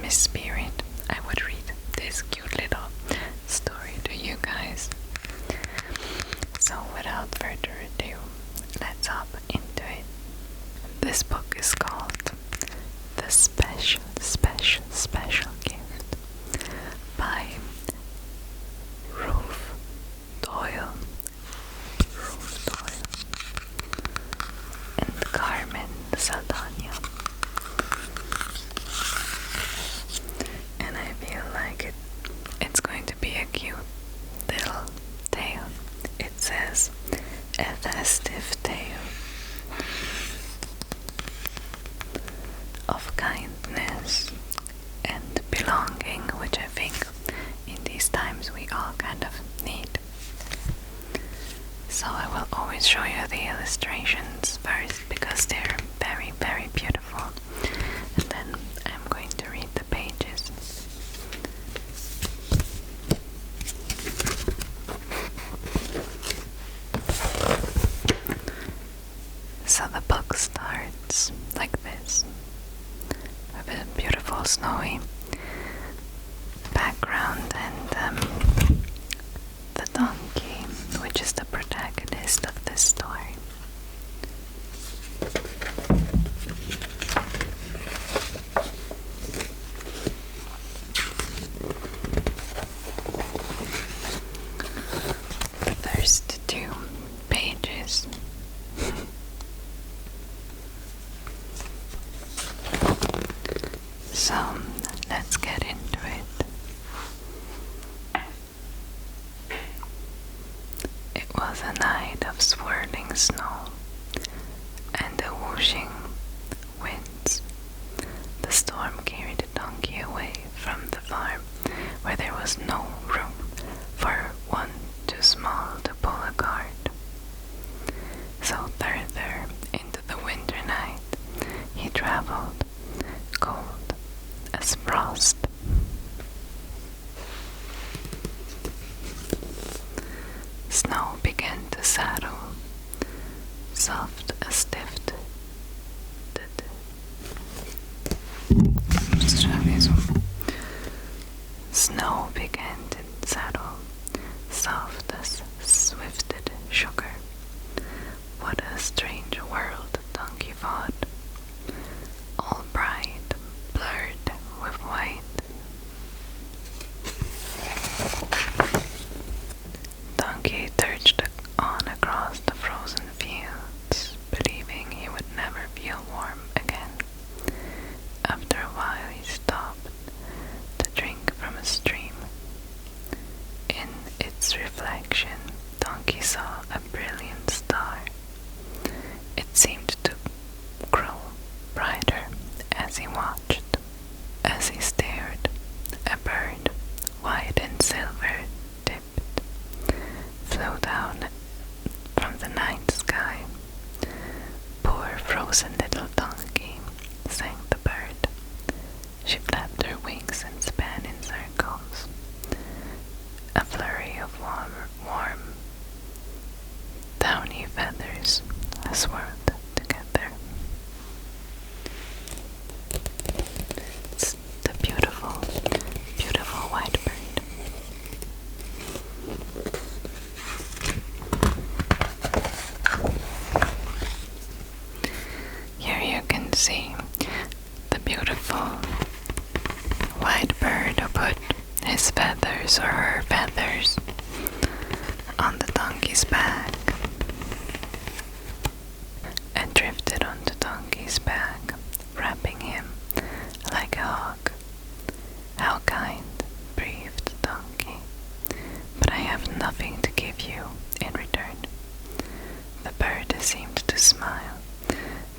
Christmas spirit, I would read this cute little story to you guys. So without further ado, let's hop into it. This book is called The Special Gift by Ruth Doyle. And Carmen, Saldana. And I feel like it's going to be a cute little tale. It says, a festive tale of kindness and belonging, which I think in these times we all kind of need. So I will always show you the illustrations first because they're very, very beautiful, and then I'm going to read the pages. So the book starts like this, with a beautiful snowy background and the donkey, which is the protagonist of this story. The first 2 pages. So let's get into it. It was a night of swirling snow and the whooshing winds. The storm carried the donkey away from the farm, where there was no room for one too small to pull a cart. So further into the winter night he traveled, cold as frost. Snow began to settle, soft as stiff. Snow began to settle, soft as swifted sugar. What a strange world, donkey thought, all bright, blurred with white. Donkey trudged on across the frozen fields, believing he would never feel warm again. After a while he stopped to drink from a stream. In its reflection, Donkey saw a brilliant star. It seemed to grow brighter as he watched. As he stared, a bird, white and silver tipped, flew down from the night sky. Poor frozen little donkey, sang the bird. She flapped her wings and span in circles. A flurry of warm, downy feathers swirled together. It's the beautiful, beautiful white bird. Here you can see the beautiful white bird who put his feathers or her feathers on the donkey's back and drifted on the donkey's back, wrapping him like a hug. How kind, breathed the donkey, but I have nothing to give you in return. The bird seemed to smile,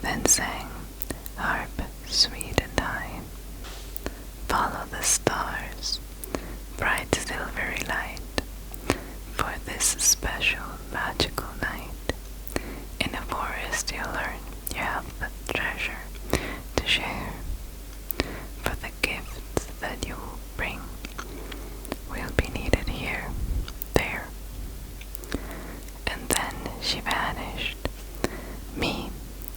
then sang, harp sweet and high. Follow the stars, bright silvery light, for this special magical night. In the forest you'll learn you have a treasure to share, for the gifts that you bring will be needed here, there. And then she vanished. Me,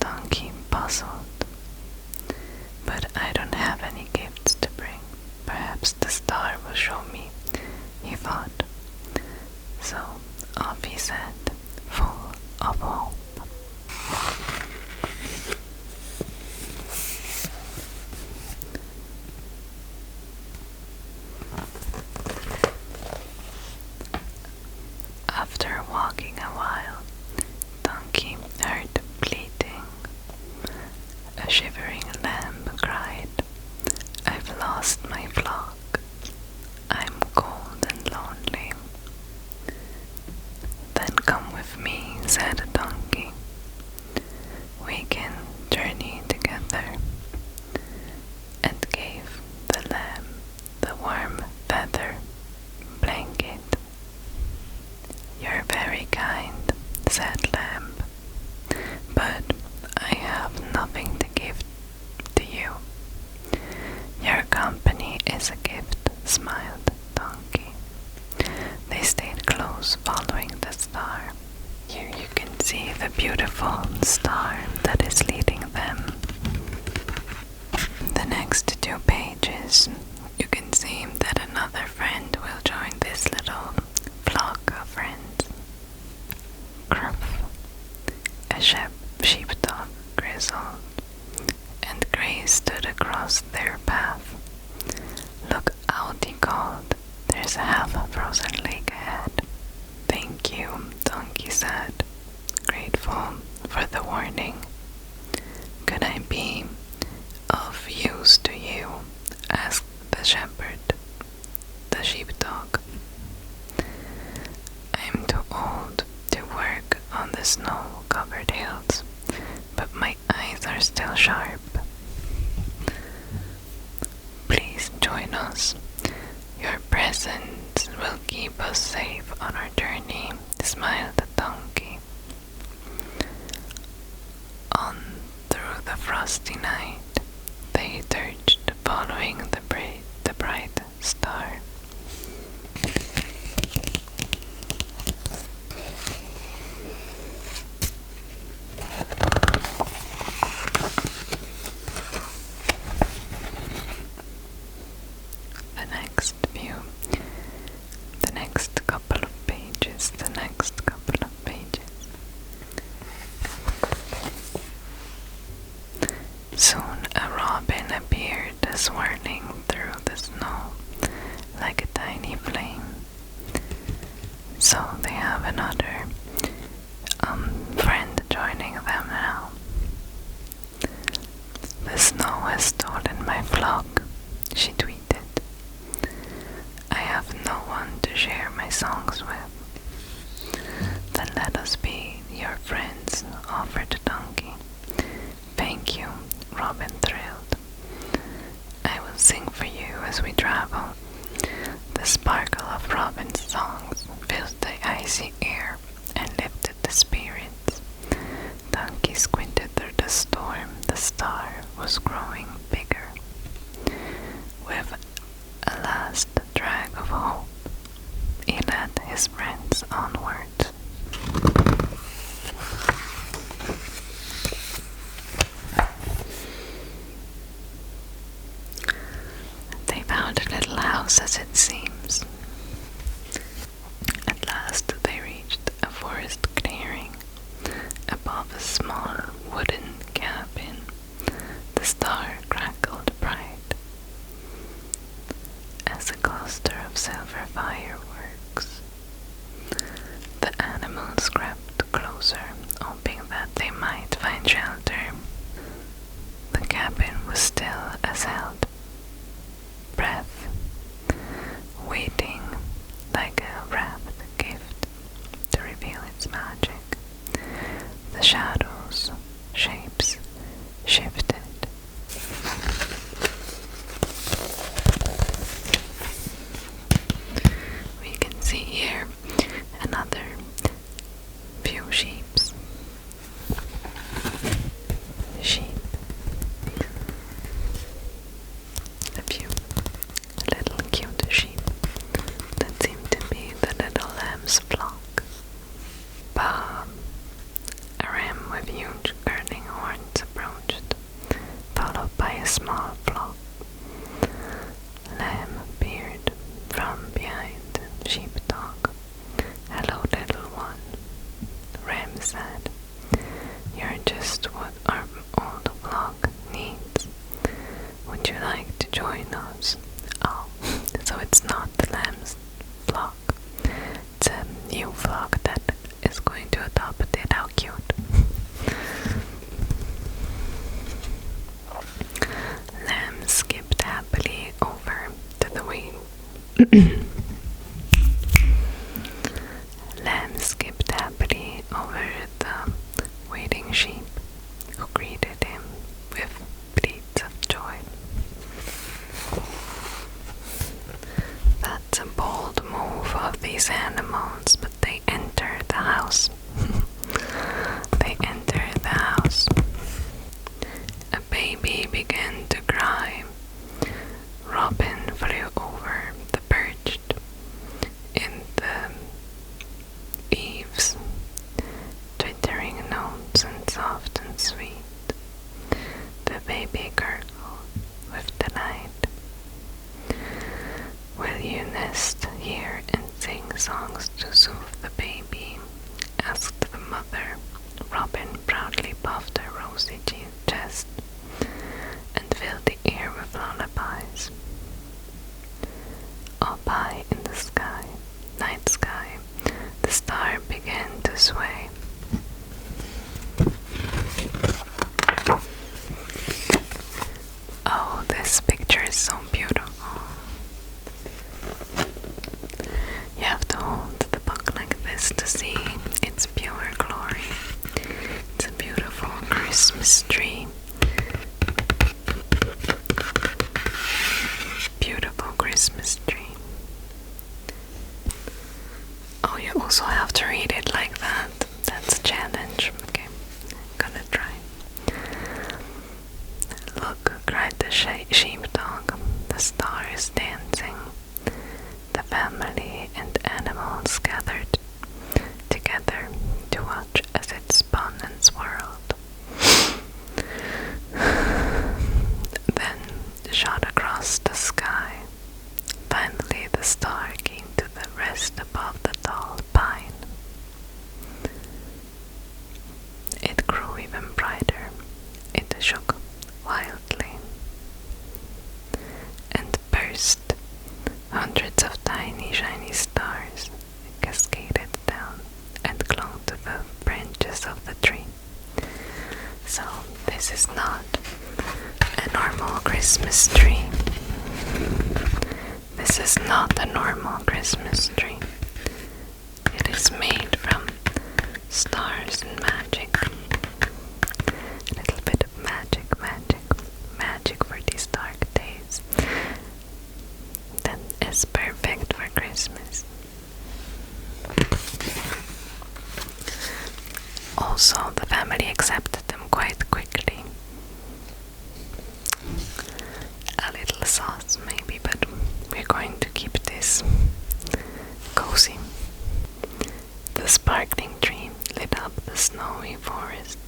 donkey, puzzled. But I don't have any gifts to bring. flock. I'm cold and lonely. Then come with me, said the donkey. We can journey together, and gave the lamb the warm feather blanket. You're very kind, said Lamb, but I have nothing to give to you. Your company is a gift, smiled Donkey. They stayed close, following the star. Here you can see the beautiful star that is leading them. The next 2 pages, you can see that another friend will join this little flock of friends. Gruff, a sheepdog, grizzled, and Gray stood across their path. Look out, he called. There's a half-frozen lake ahead. Thank you, Donkey said, grateful for the warning. Could I be of use to you? Asked the shepherd, the sheepdog. I'm too old to work on the snow-covered hills, but my eyes are still sharp. Please join us. Your presence will keep us safe on our journey, smiled the donkey. On through the frosty night, they surged, following the bright star. The next couple of pages. Soon a robin appeared, swirling through the snow like a tiny flame. So they have another friend joining them now. The snow has stolen my flock, she tweeted. I have no one to share my songs with. Then let us be your friends, offered the donkey. Thank you, Robin thrilled. I will sing for you as we travel. The sparkle of Robin's songs filled the icy air and lifted the spirits. Donkey squinted through the storm. The star was growing bigger. With a last drag of hope, he led his friends onward. They found a little house, as it seems. At last they reached a forest clearing. Above a small wooden cabin, the star crackled bright as a cluster of silver fireworks. The animals crept closer, hoping that they might find shelter. The cabin was still as held breath, waiting like a wrapped gift to reveal its magic. The shadows, shapes shifted. We can see here another few sheep. A few little cute sheep that seem to be the little lamb's flock. Bah! A ram with Lamb skipped happily over the waiting sheep, who greeted him with bleats of joy. That's a bold move of these animals, but they enter the house. They enter the house. A baby began to cry. Robin flew over the perched in the eaves, twittering notes and soft and sweet. The baby gurgled with delight. Will you nest here and sing songs to soothe the baby? Asked the mother. Robin proudly puffed her rosy chest and filled the air with lullabies. Up high in the sky, night sky, the star began to sway. Oh, this picture is so beautiful. You have to hold the book like this to see its pure glory. It's a beautiful Christmas tree. Beautiful Christmas tree. Oh, you also have to read it like that. That's a challenge. Okay, I'm gonna try. Look, cried the sheepdog. The star is dancing. The family and animals gathered together to watch as it spun and swirled. Then shot across the sky. Finally the star came to the rest above the tall pine. It grew even brighter. It shook wildly and burst. Hundreds of tiny shiny stars cascaded down and clung to the branches of the tree. So this is not a normal Christmas tree. This is not a normal Christmas tree. It is made from stars and magic. A little bit of magic for these dark days. That is perfect for Christmas. Also, the family accepted them quite quickly. A little sauce maybe, but we're going to keep this cozy. The sparkling tree lit up the snowy forest,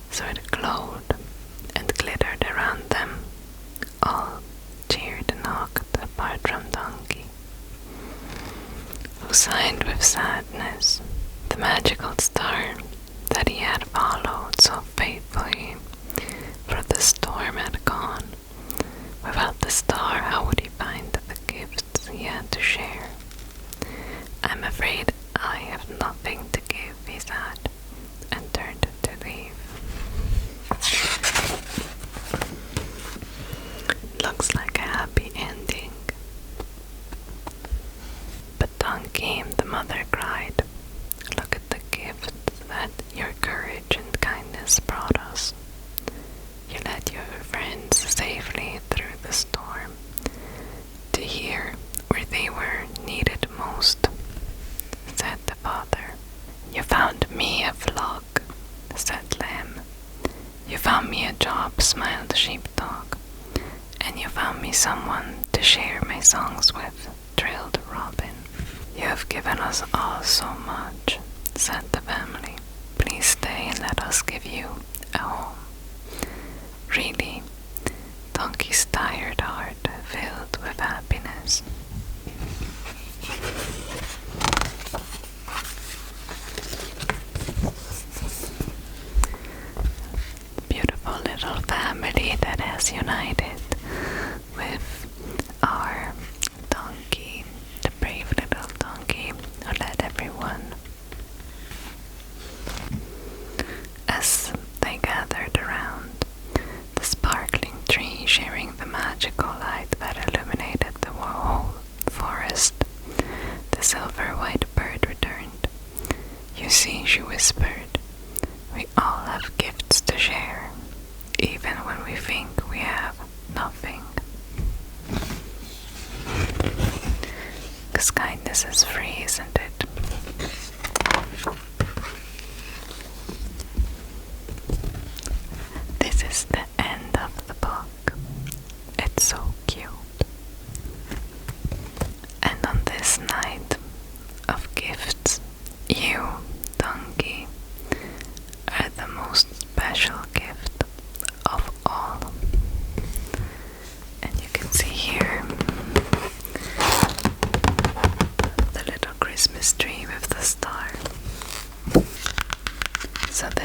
so it glowed and glittered around them. All cheered and honked apart from Donkey, who sighed with sadness. The magical star that he had followed so faithfully, for the storm had gone. Without the star, how would he find the gifts he had to share? I'm afraid I have nothing to give, he said, and turned to leave. Looks like a happy ending. But Donkey, the mother cried, look at the gift that your courage and kindness brought us. You led your friends safely through the storm to here where they were needed most, said the father. You found me a flock, said Lamb. You found me a job, smiled Sheepdog. And you found me someone to share my songs with, trilled Robin. You have given us all so much, said the family. Please stay and let us give you a home. Really, Donkey's tired heart filled with happiness. Beautiful little family that has united with our donkey, the brave little donkey who led everyone. As they gathered around the sparkling tree, sharing the magical light that illuminated the whole forest,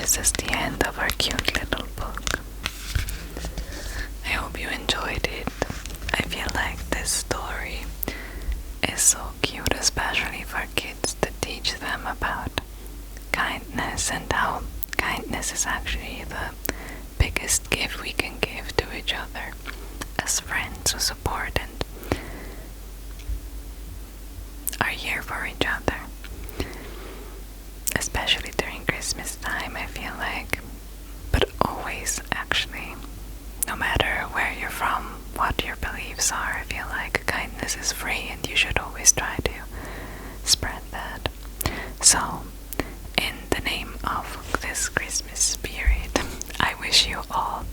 this is the end of our cute little book. I hope you enjoyed it. I feel like this story is so cute, especially for kids, to teach them about kindness and how kindness is actually the biggest gift we can give to each other as friends who support and are here for each other. Especially during Christmas time, I feel like, but always actually, no matter where you're from, what your beliefs are, I feel like kindness is free and you should always try to spread that. So, in the name of this Christmas spirit, I wish you all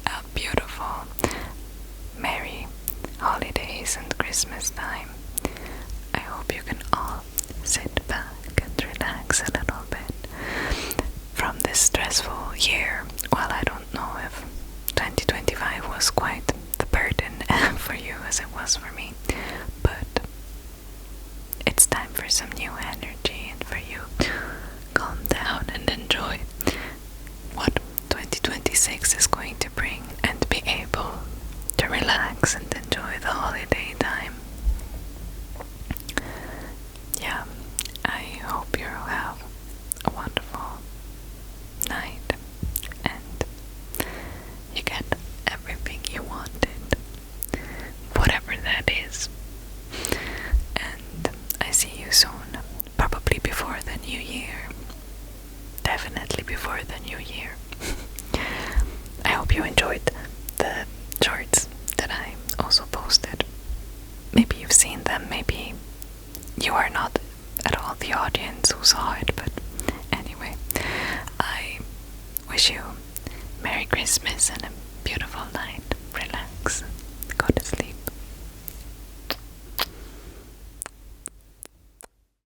a beautiful, merry holidays and Christmas time. I hope you can all sit back and relax a little bit from this stressful year. Well, I don't know if 2025 was quite the burden for you as it was for me, but it's time for some new energy and for you to calm down and enjoy what 2026 is going to bring and be able to relax and enjoy the holiday time. Yeah, I hope you have a wonderful night and you get everything you wanted, whatever that is. And I see you soon, probably before the new year. Definitely before the new year. I hope you enjoyed the shorts that I also posted. Maybe you've seen them, maybe you are not at all the audience who saw it, but anyway, I wish you Merry Christmas and a beautiful night.